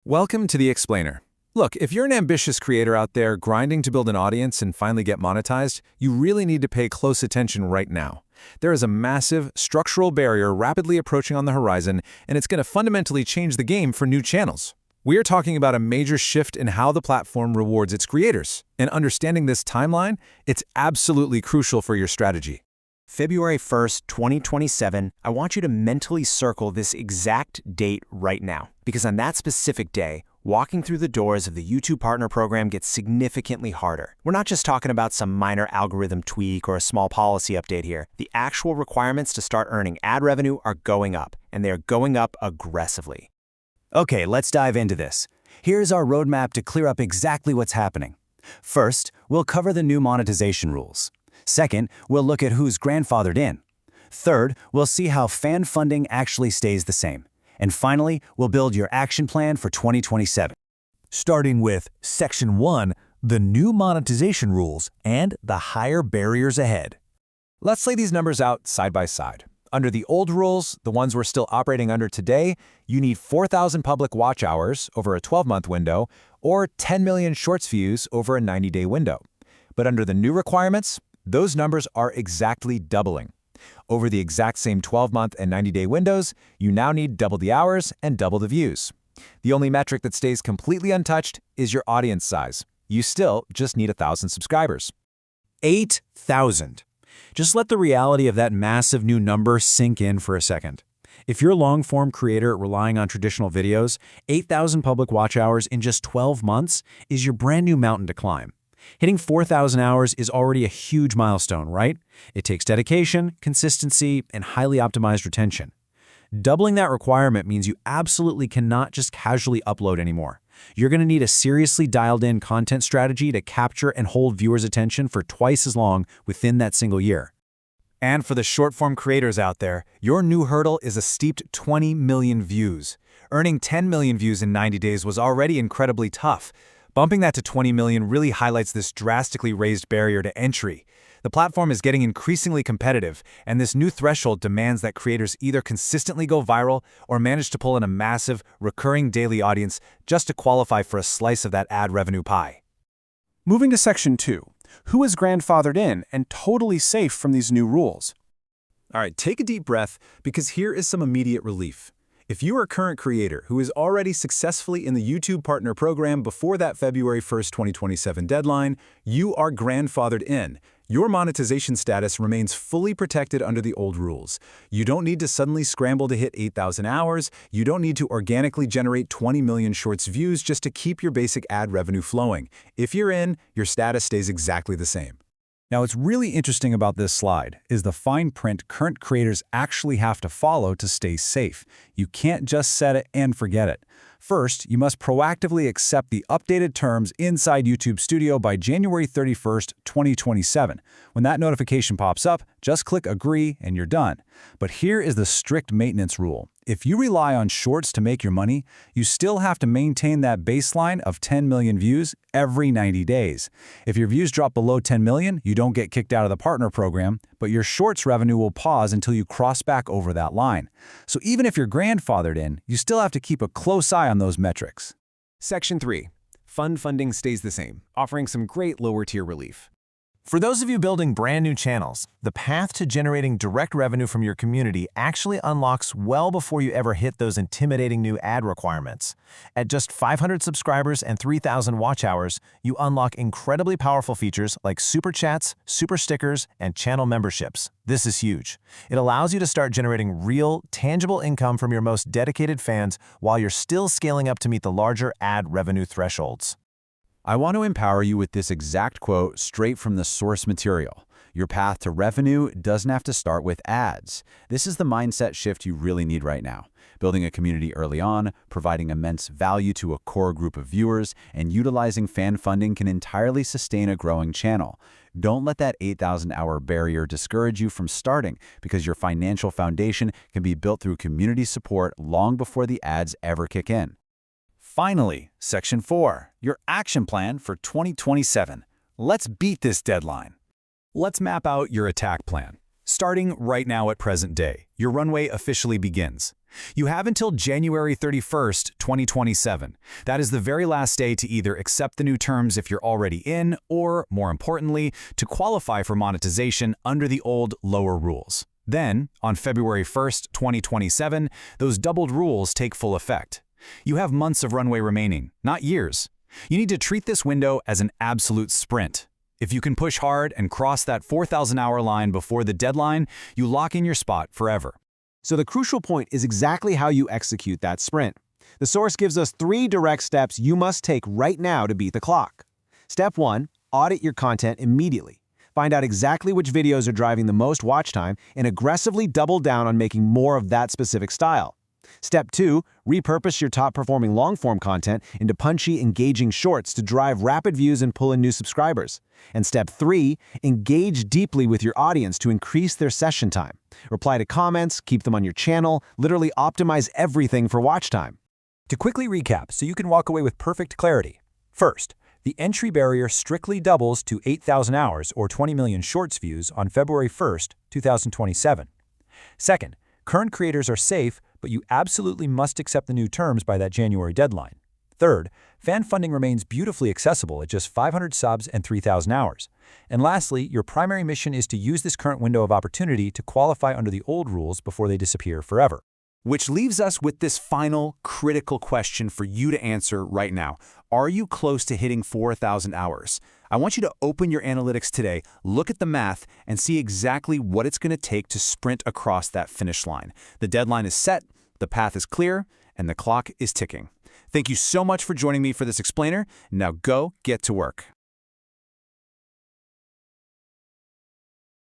Welcome to The Explainer. Look, if you're an ambitious creator out there grinding to build an audience and finally get monetized, you really need to pay close attention right now. There is a massive, structural barrier rapidly approaching on the horizon, and it's going to fundamentally change the game for new channels. We are talking about a major shift in how the platform rewards its creators, and understanding this timeline, it's absolutely crucial for your strategy. February 1st, 2027, I want you to mentally circle this exact date right now, because on that specific day, walking through the doors of the YouTube Partner Program gets significantly harder. We're not just talking about some minor algorithm tweak or a small policy update here. The actual requirements to start earning ad revenue are going up, and they are going up aggressively. Okay, let's dive into this. Here's our roadmap to clear up exactly what's happening. First, we'll cover the new monetization rules. Second, we'll look at who's grandfathered in. Third, we'll see how fan funding actually stays the same. And finally, we'll build your action plan for 2027. Starting with Section 1, the new monetization rules and the higher barriers ahead. Let's lay these numbers out side by side. Under the old rules, the ones we're still operating under today, you need 4,000 public watch hours over a 12-month window or 10 million shorts views over a 90-day window. But under the new requirements, those numbers are exactly doubling. Over the exact same 12-month and 90-day windows, you now need double the hours and double the views. The only metric that stays completely untouched is your audience size. You still just need 1,000 subscribers. 8,000. Just let the reality of that massive new number sink in for a second. If you're a long-form creator relying on traditional videos, 8,000 public watch hours in just 12 months is your brand new mountain to climb. Hitting 4,000 hours is already a huge milestone, right? It takes dedication, consistency, and highly optimized retention. Doubling that requirement means you absolutely cannot just casually upload anymore. You're going to need a seriously dialed-in content strategy to capture and hold viewers' attention for twice as long within that single year. And for the short-form creators out there, your new hurdle is a steeped 20 million views. Earning 10 million views in 90 days was already incredibly tough. Bumping that to 20 million really highlights this drastically raised barrier to entry. The platform is getting increasingly competitive, and this new threshold demands that creators either consistently go viral or manage to pull in a massive, recurring daily audience just to qualify for a slice of that ad revenue pie. Moving to Section 2, who is grandfathered in and totally safe from these new rules? All right, take a deep breath, because here is some immediate relief. If you are a current creator who is already successfully in the YouTube Partner Program before that February 1st, 2027 deadline, you are grandfathered in. Your monetization status remains fully protected under the old rules. You don't need to suddenly scramble to hit 8,000 hours. You don't need to organically generate 20 million shorts views just to keep your basic ad revenue flowing. If you're in, your status stays exactly the same. Now, what's really interesting about this slide is the fine print current creators actually have to follow to stay safe. You can't just set it and forget it. First, you must proactively accept the updated terms inside YouTube Studio by January 31st, 2027. When that notification pops up, just click Agree and you're done. But here is the strict maintenance rule. If you rely on shorts to make your money, you still have to maintain that baseline of 10 million views every 90 days. If your views drop below 10 million, you don't get kicked out of the partner program, but your shorts revenue will pause until you cross back over that line. So even if you're grandfathered in, you still have to keep a close eye on those metrics. Section 3. Fund funding stays the same, offering some great lower-tier relief. For those of you building brand new channels, the path to generating direct revenue from your community actually unlocks well before you ever hit those intimidating new ad requirements. At just 500 subscribers and 3,000 watch hours, you unlock incredibly powerful features like super chats, super stickers, and channel memberships. This is huge. It allows you to start generating real, tangible income from your most dedicated fans while you're still scaling up to meet the larger ad revenue thresholds. I want to empower you with this exact quote straight from the source material. Your path to revenue doesn't have to start with ads. This is the mindset shift you really need right now. Building a community early on, providing immense value to a core group of viewers, and utilizing fan funding can entirely sustain a growing channel. Don't let that 8,000-hour barrier discourage you from starting, because your financial foundation can be built through community support long before the ads ever kick in. Finally, Section 4, your action plan for 2027. Let's beat this deadline. Let's map out your attack plan. Starting right now at present day, your runway officially begins. You have until January 31st, 2027. That is the very last day to either accept the new terms if you're already in, or, more importantly, to qualify for monetization under the old, lower rules. Then, on February 1st, 2027, those doubled rules take full effect. You have months of runway remaining, not years. You need to treat this window as an absolute sprint. If you can push hard and cross that 4,000-hour line before the deadline, you lock in your spot forever. So the crucial point is exactly how you execute that sprint. The source gives us 3 direct steps you must take right now to beat the clock. Step 1, audit your content immediately. Find out exactly which videos are driving the most watch time and aggressively double down on making more of that specific style. Step 2, repurpose your top-performing long-form content into punchy, engaging shorts to drive rapid views and pull in new subscribers. And Step 3, engage deeply with your audience to increase their session time. Reply to comments, keep them on your channel, literally optimize everything for watch time. To quickly recap, so you can walk away with perfect clarity. First, the entry barrier strictly doubles to 8,000 hours or 20 million shorts views on February 1st, 2027. Second, current creators are safe, but you absolutely must accept the new terms by that January deadline. Third, fan funding remains beautifully accessible at just 500 subs and 3,000 hours. And lastly, your primary mission is to use this current window of opportunity to qualify under the old rules before they disappear forever. Which leaves us with this final, critical question for you to answer right now. Are you close to hitting 4,000 hours? I want you to open your analytics today, look at the math, and see exactly what it's going to take to sprint across that finish line. The deadline is set, the path is clear, and the clock is ticking. Thank you so much for joining me for this explainer. Now go get to work.